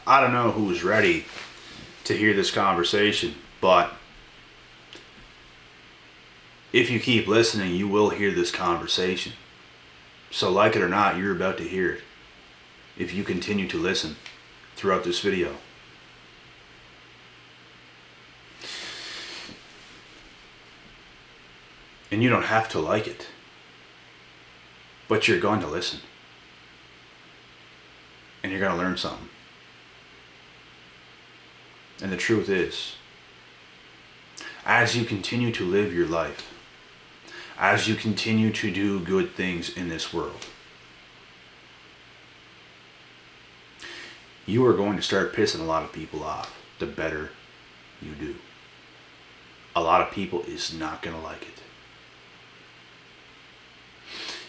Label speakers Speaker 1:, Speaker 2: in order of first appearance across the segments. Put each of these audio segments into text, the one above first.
Speaker 1: I don't know who's ready to hear this conversation, but if you keep listening, you will hear this conversation. So like it or not, you're about to hear it if you continue to listen throughout this video. And you don't have to like it, but you're going to listen. And you're going to learn something. And the truth is, as you continue to live your life, as you continue to do good things in this world, you are going to start pissing a lot of people off the better you do. A lot of people is not going to like it.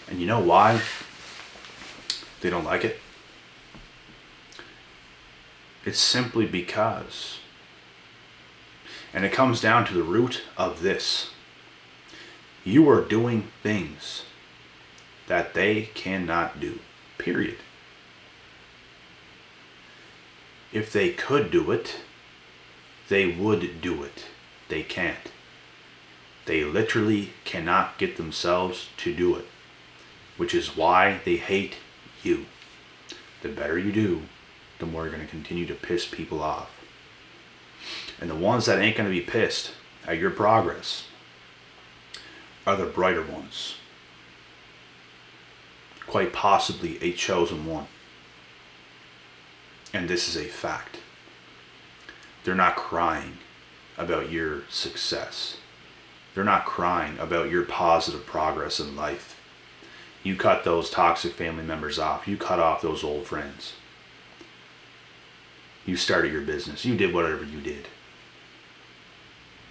Speaker 1: And you know why they don't like it? It's simply because, and it comes down to the root of this, you are doing things that they cannot do, period. If they could do it, they would do it. They can't. They literally cannot get themselves to do it, which is why they hate you. The better you do, the more you're going to continue to piss people off. And the ones that ain't going to be pissed at your progress are the brighter ones. Quite possibly a chosen one. And this is a fact. They're not crying about your success. They're not crying about your positive progress in life. You cut those toxic family members off. You cut off those old friends. You started your business. You did whatever you did.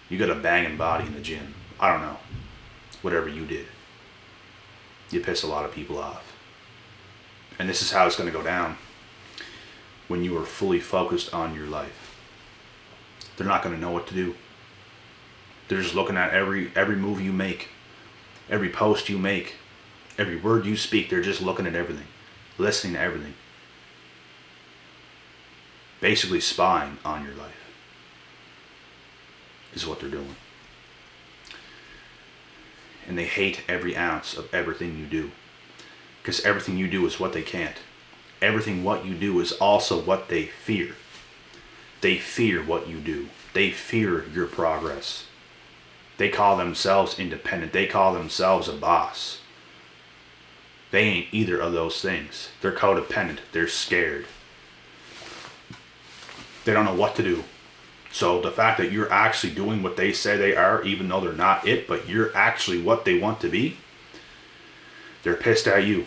Speaker 1: You got a banging body in the gym. I don't know. Whatever you did. You piss a lot of people off. And this is how it's going to go down when you are fully focused on your life. They're not going to know what to do. They're just looking at every move you make, every post you make, every word you speak. They're just looking at everything, listening to everything. Basically spying on your life is what they're doing. And they hate every ounce of everything you do, because everything you do is what they can't. Everything what you do is also what they fear. They fear what you do. They fear your progress. They call themselves independent. They call themselves a boss. They ain't either of those things. They're codependent. They're scared. They don't know what to do. So the fact that you're actually doing what they say they are, even though they're not it, but you're actually what they want to be, they're pissed at you.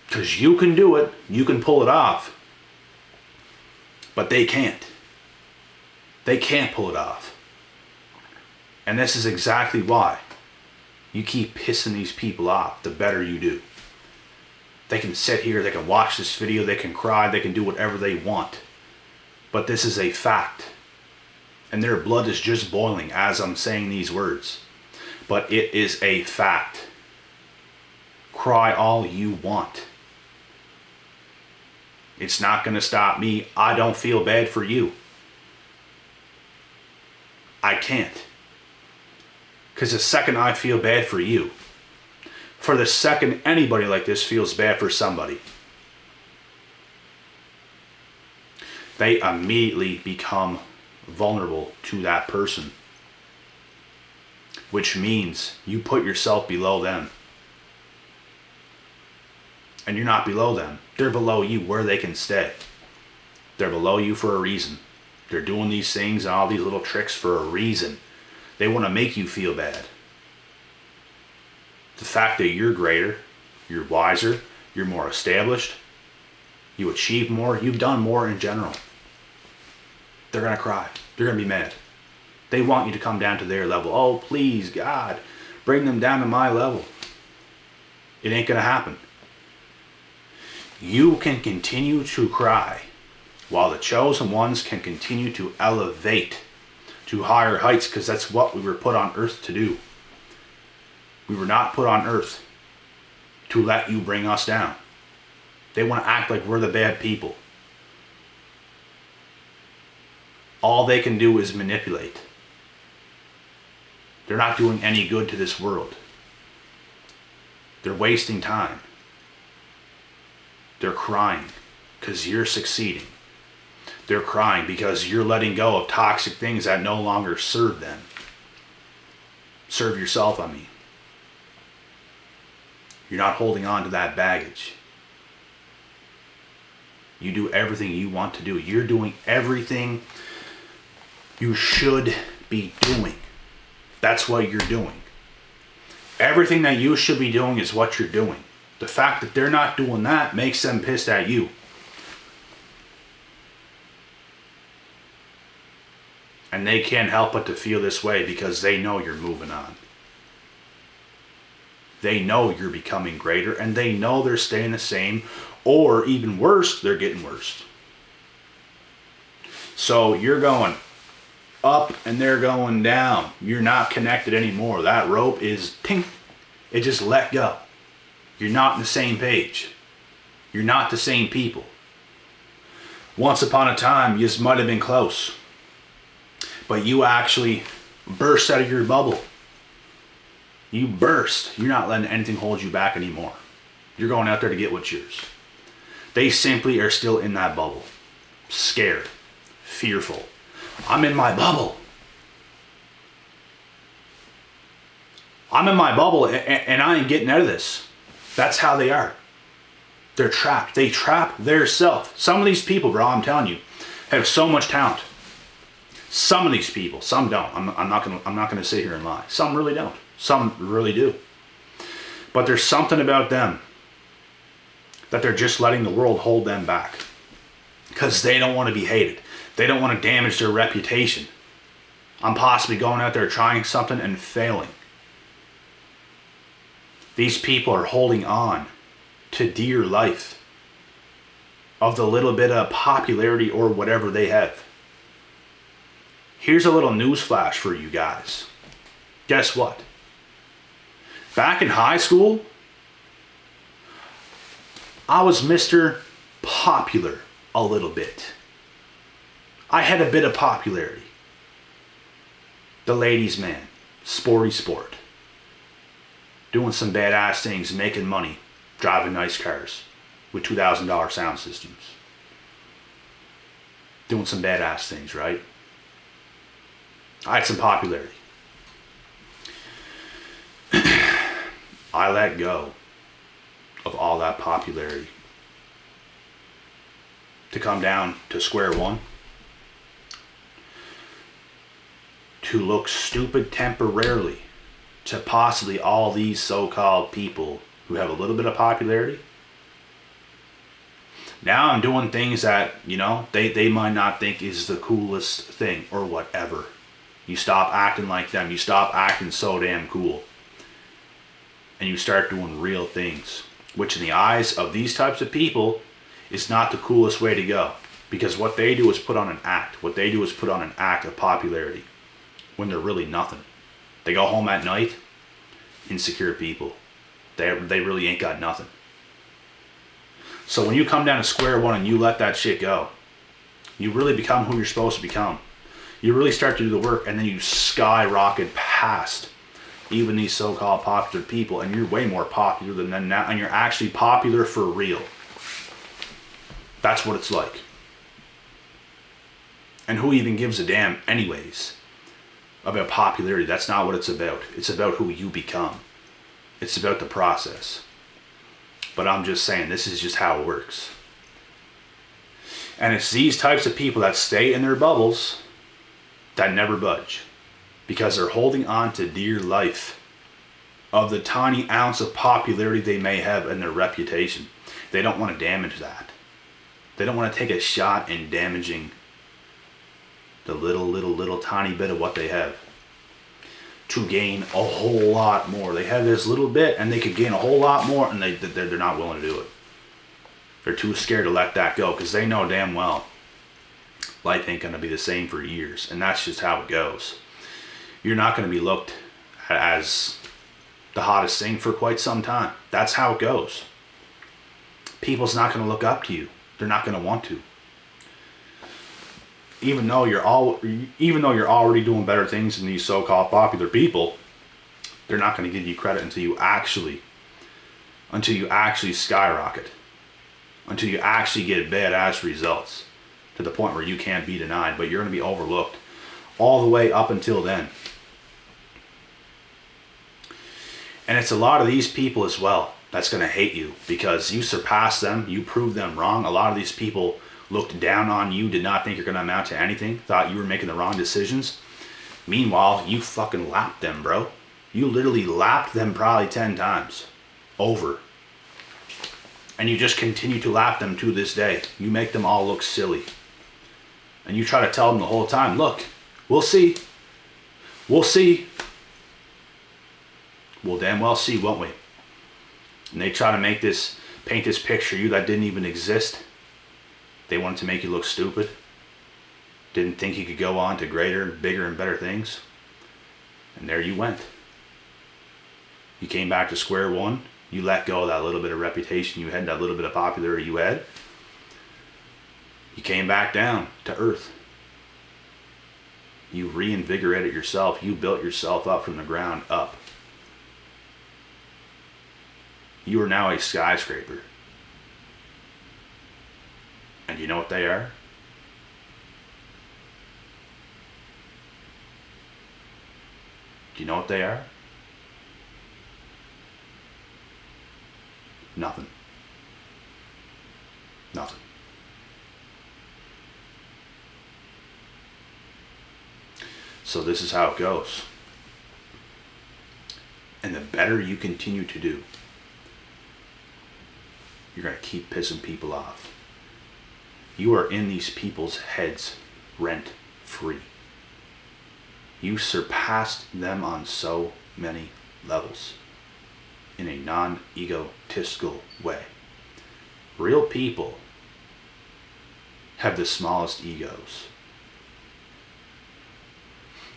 Speaker 1: Because you can do it. You can pull it off. But they can't. They can't pull it off. And this is exactly why you keep pissing these people off the better you do. They can sit here, they can watch this video, they can cry, they can do whatever they want. But this is a fact. And their blood is just boiling as I'm saying these words. But it is a fact. Cry all you want. It's not going to stop me. I don't feel bad for you. I can't. Because the second I feel bad for you, for the second anybody like this feels bad for somebody, they immediately become vulnerable to that person. Which means you put yourself below them. And you're not below them. They're below you where they can stay. They're below you for a reason. They're doing these things and all these little tricks for a reason. They want to make you feel bad. The fact that you're greater, you're wiser, you're more established, you achieve more, you've done more in general. They're going to cry. They're going to be mad. They want you to come down to their level. Oh, please, God, bring them down to my level. It ain't going to happen. You can continue to cry while the chosen ones can continue to elevate to higher heights, because that's what we were put on earth to do. We were not put on earth to let you bring us down. They want to act like we're the bad people. all they can do is manipulate. They're not doing any good to this world. They're wasting time. They're crying because you're succeeding. They're crying because you're letting go of toxic things that no longer serve them. Serve yourself, I mean. You're not holding on to that baggage. You do everything you want to do. You're doing everything you should be doing. That's what you're doing. Everything that you should be doing is what you're doing. The fact that they're not doing that makes them pissed at you. And they can't help but to feel this way because they know you're moving on. They know you're becoming greater, and they know they're staying the same, or even worse, they're getting worse. So you're going up and they're going down. You're not connected anymore. That rope is tink. It just let go. You're not on the same page. You're not the same people. Once upon a time, you might have been close, but you actually burst out of your bubble. You burst. You're not letting anything hold you back anymore. You're going out there to get what's yours. They simply are still in that bubble. Scared. Fearful. I'm in my bubble. I'm in my bubble and I ain't getting out of this. That's how they are. They're trapped. They trap their self. Some of these people, bro, I'm telling you, have so much talent. Some of these people, some don't. I'm not gonna sit here and lie. Some really don't. Some really do. But there's something about them that they're just letting the world hold them back. Because they don't want to be hated. They don't want to damage their reputation. I'm possibly going out there trying something and failing. These people are holding on to dear life of the little bit of popularity or whatever they have. Here's a little news flash for you guys. Guess what? Back in high school, I was Mr. Popular a little bit. I had a bit of popularity. The ladies' man, sporty sport. Doing some badass things, making money, driving nice cars with $2,000 sound systems. Doing some badass things, right? I had some popularity. I let go of all that popularity to come down to square one, to look stupid temporarily to possibly all these so-called people who have a little bit of popularity. Now I'm doing things that, they might not think is the coolest thing or whatever. You stop acting like them. You stop acting so damn cool. And you start doing real things, which in the eyes of these types of people is not the coolest way to go. Because what they do is put on an act. What they do is put on an act of popularity when they're really nothing. They go home at night, insecure people. They really ain't got nothing. So when you come down to square one and you let that shit go, you really become who you're supposed to become. You really start to do the work, and then you skyrocket past even these so-called popular people, and you're way more popular than them now, and you're actually popular for real. That's what it's like. And who even gives a damn anyways about popularity? That's not what it's about. It's about who you become. It's about the process. But I'm just saying, this is just how it works. And it's these types of people that stay in their bubbles that never budge, because they're holding on to dear life of the tiny ounce of popularity they may have in their reputation. They don't want to damage that. They don't want to take a shot in damaging the little tiny bit of what they have to gain a whole lot more. They have this little bit and they could gain a whole lot more, and they're not willing to do it. They're too scared to let that go because they know damn well life ain't going to be the same for years, and that's just how it goes. You're not going to be looked at as the hottest thing for quite some time. That's how it goes. People's not going to look up to you. They're not going to want to. even though you're already doing better things than these so-called popular people, they're not going to give you credit until you actually skyrocket, until you actually get badass results to the point where you can't be denied, but you're going to be overlooked all the way up until then. And it's a lot of these people as well that's going to hate you because you surpassed them, you proved them wrong. A lot of these people looked down on you, did not think you're going to amount to anything, thought you were making the wrong decisions. Meanwhile, you fucking lapped them, bro. You literally lapped them probably 10 times over. And you just continue to lap them to this day. You make them all look silly. And you try to tell them the whole time, look, we'll see. We'll see. We'll damn well see, won't we? And they try to paint this picture of you that didn't even exist. They wanted to make you look stupid. Didn't think you could go on to greater, bigger, and better things. And there you went. You came back to square one. You let go of that little bit of reputation you had, that little bit of popularity you had. You came back down to earth. You reinvigorated yourself. You built yourself up from the ground up. You are now a skyscraper. And you know what they are? Do you know what they are? Nothing. Nothing. So this is how it goes. And the better you continue to do, you're going to keep pissing people off. You are in these people's heads rent free. You surpassed them on so many levels in a non-egotistical way. Real people have the smallest egos.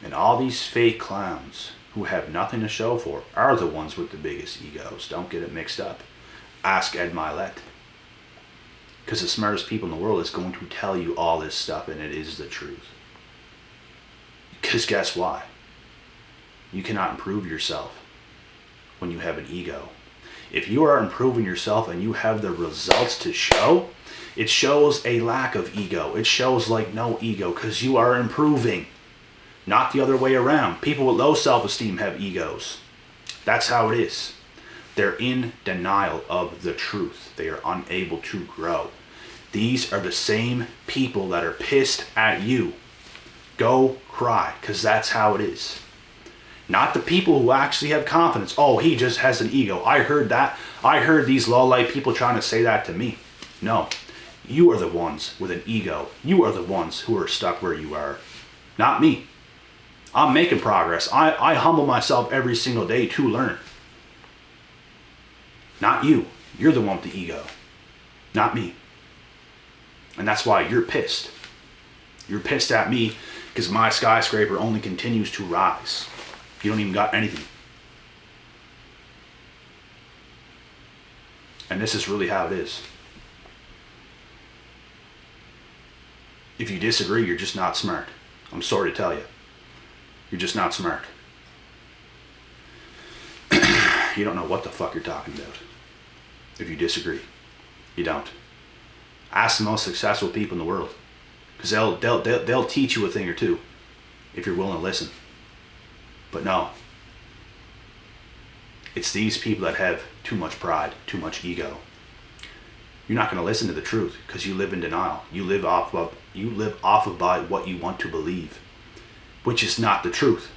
Speaker 1: And all these fake clowns who have nothing to show for are the ones with the biggest egos. Don't get it mixed up. Ask Ed Milet. Because the smartest people in the world is going to tell you all this stuff, and it is the truth. Because guess why? You cannot improve yourself when you have an ego. If you are improving yourself and you have the results to show, it shows a lack of ego. It shows like no ego because you are improving. Not the other way around. People with low self-esteem have egos. That's how it is. They're in denial of the truth. They are unable to grow. These are the same people that are pissed at you. Go cry, because that's how it is. Not the people who actually have confidence. Oh, he just has an ego. I heard that. I heard these low-life people trying to say that to me. No, you are the ones with an ego. You are the ones who are stuck where you are. Not me. I'm making progress. I humble myself every single day to learn. Not you. You're the one with the ego. Not me. And that's why you're pissed. You're pissed at me because my skyscraper only continues to rise. You don't even got anything. And this is really how it is. If you disagree, you're just not smart. I'm sorry to tell you. You're just not smart. You don't know what the fuck you're talking about. If you disagree, you don't. Ask the most successful people in the world, because they'll teach you a thing or two if you're willing to listen. But no, it's these people that have too much pride, too much ego. You're not going to listen to the truth because you live in denial. You live off of by what you want to believe, which is not the truth.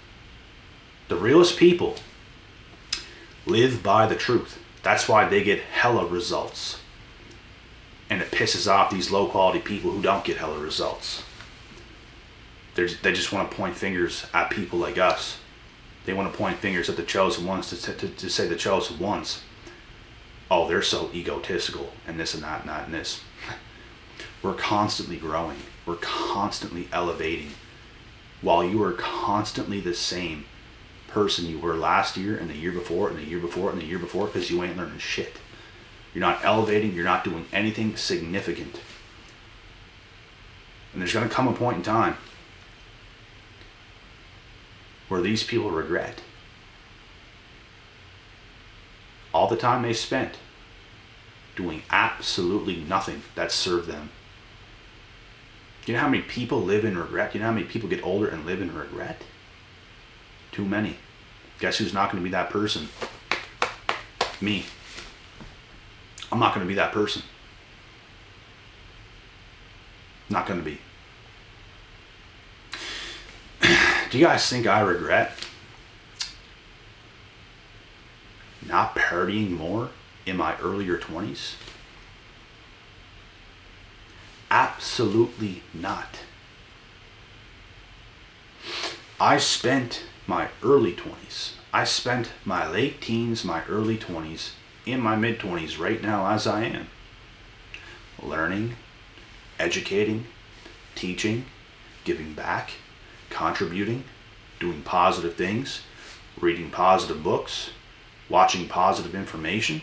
Speaker 1: The realest people live by the truth. That's why they get hella results. And it pisses off these low quality people who don't get hella results. They just want to point fingers at people like us. They want to point fingers at the chosen ones to say the chosen ones. Oh, they're so egotistical and this and that and that and this. We're constantly growing. We're constantly elevating. While you are constantly the same person you were last year and the year before and the year before and the year before, because you ain't learning shit. You're not elevating. You're not doing anything significant. And there's going to come a point in time where these people regret all the time they spent doing absolutely nothing that served them. Do you know how many people live in regret? Do you know how many people get older and live in regret? Too many. Guess who's not going to be that person? Me. I'm not going to be that person. Not going to be. Do you guys think I regret not partying more in my earlier 20s? Absolutely not. I spent my early 20s. I spent my late teens, my early 20s, in my mid 20s right now as I am. Learning, educating, teaching, giving back, contributing, doing positive things, reading positive books, watching positive information,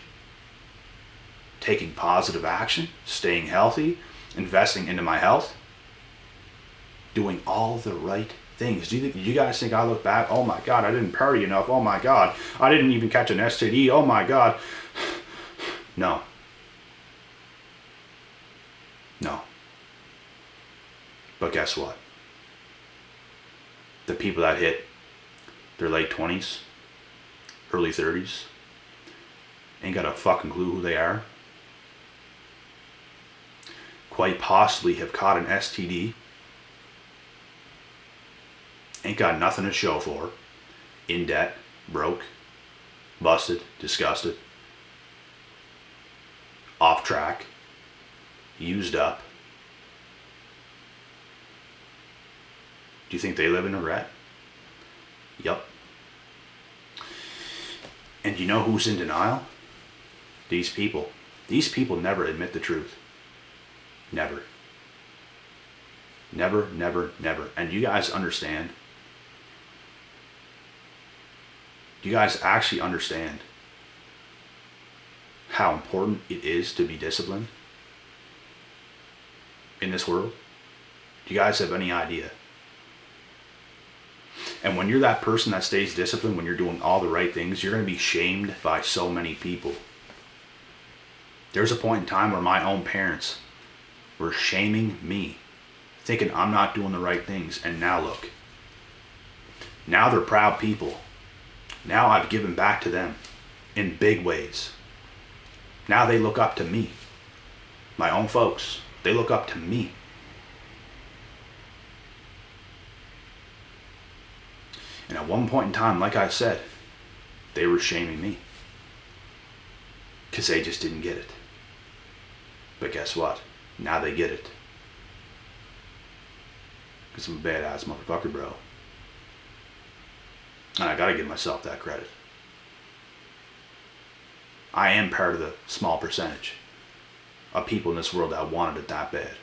Speaker 1: taking positive action, staying healthy, investing into my health, doing all the right things. Do you guys think I look back, oh my God, I didn't party enough, oh my God, I didn't even catch an STD, oh my God. No. No. But guess what? The people that hit their late 20s, early 30s, ain't got a fucking clue who they are. Quite possibly have caught an STD. Ain't got nothing to show for. In debt, broke, busted, disgusted, off track, used up. Do you think they live in regret? Yup. And you know who's in denial? These people. These people never admit the truth. Never. Never, never, never. And you guys understand? You guys actually understand how important it is to be disciplined in this world? Do you guys have any idea? And when you're that person that stays disciplined, when you're doing all the right things, you're going to be shamed by so many people. There's a point in time where my own parents were shaming me, thinking I'm not doing the right things. And now look. Now they're proud people. Now I've given back to them in big ways. Now they look up to me. My own folks, they look up to me. And at one point in time, like I said, they were shaming me because they just didn't get it. But guess what? Now they get it. Because I'm a badass motherfucker, bro. And I gotta give myself that credit. I am part of the small percentage of people in this world that wanted it that bad.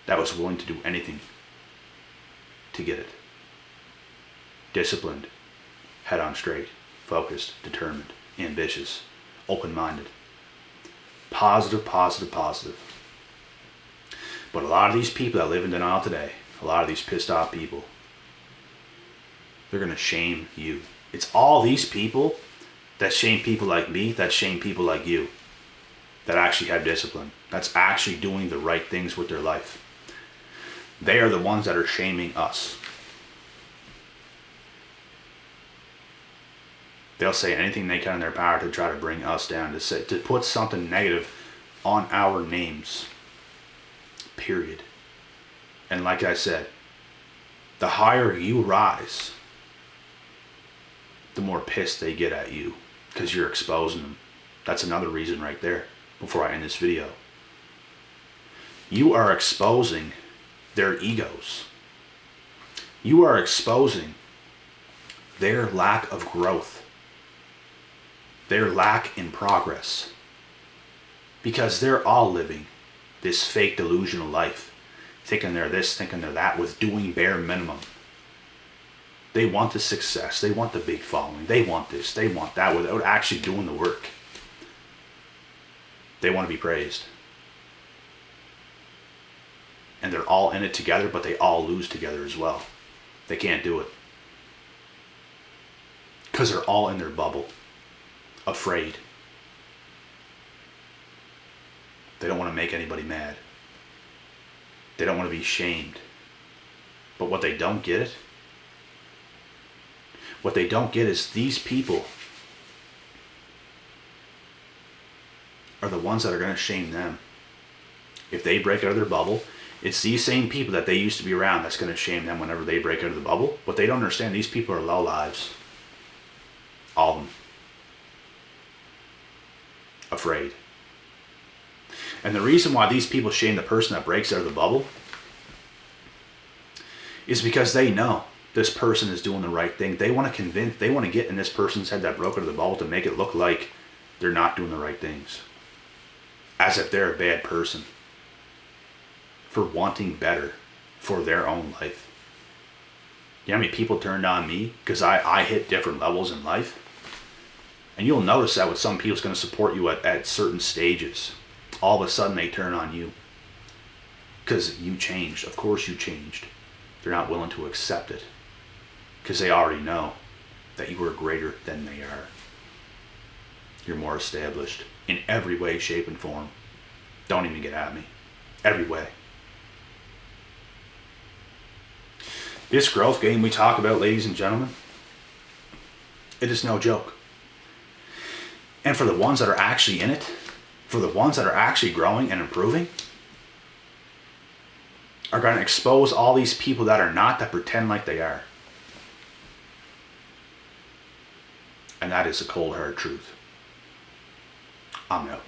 Speaker 1: That was willing to do anything to get it. Disciplined, head on straight, focused, determined, ambitious, open-minded. Positive, positive, positive. But a lot of these people that live in denial today, a lot of these pissed off people, they're going to shame you. It's all these people that shame people like me, that shame people like you, that actually have discipline, that's actually doing the right things with their life. They are the ones that are shaming us. They'll say anything they can in their power to try to bring us down, to put something negative on our names. Period. And like I said, the higher you rise, the more pissed they get at you because you're exposing them. That's another reason right there before I end this video. You are exposing their egos. You are exposing their lack of growth, their lack in progress, because they're all living this fake delusional life, thinking they're this, thinking they're that, with doing bare minimum. They want the success, they want the big following, they want this, they want that, without actually doing the work. They want to be praised. and they're all in it together, but they all lose together as well. They can't do it. Because they're all in their bubble, afraid. They don't want to make anybody mad. They don't want to be shamed. But what they don't get is these people are the ones that are going to shame them. If they break out of their bubble, it's these same people that they used to be around that's going to shame them whenever they break out of the bubble. But they don't understand, these people are low lives. All of them. Afraid. And the reason why these people shame the person that breaks out of the bubble is because they know this person is doing the right thing. They want to get in this person's head that broke out of the bubble to make it look like they're not doing the right things. As if they're a bad person for wanting better for their own life. You know how many people turned on me because I hit different levels in life? And you'll notice that with some people, it's going to support you at certain stages. All of a sudden they turn on you because you changed. Of course you changed. They're not willing to accept it because they already know that you are greater than they are. You're more established in every way, shape, and form. Don't even get at me. Every way. This growth game we talk about, ladies and gentlemen, it is no joke. And for the ones that are actually in it, for the ones that are actually growing and improving, are going to expose all these people that are not, that pretend like they are. And that is the cold hard truth. I'm out.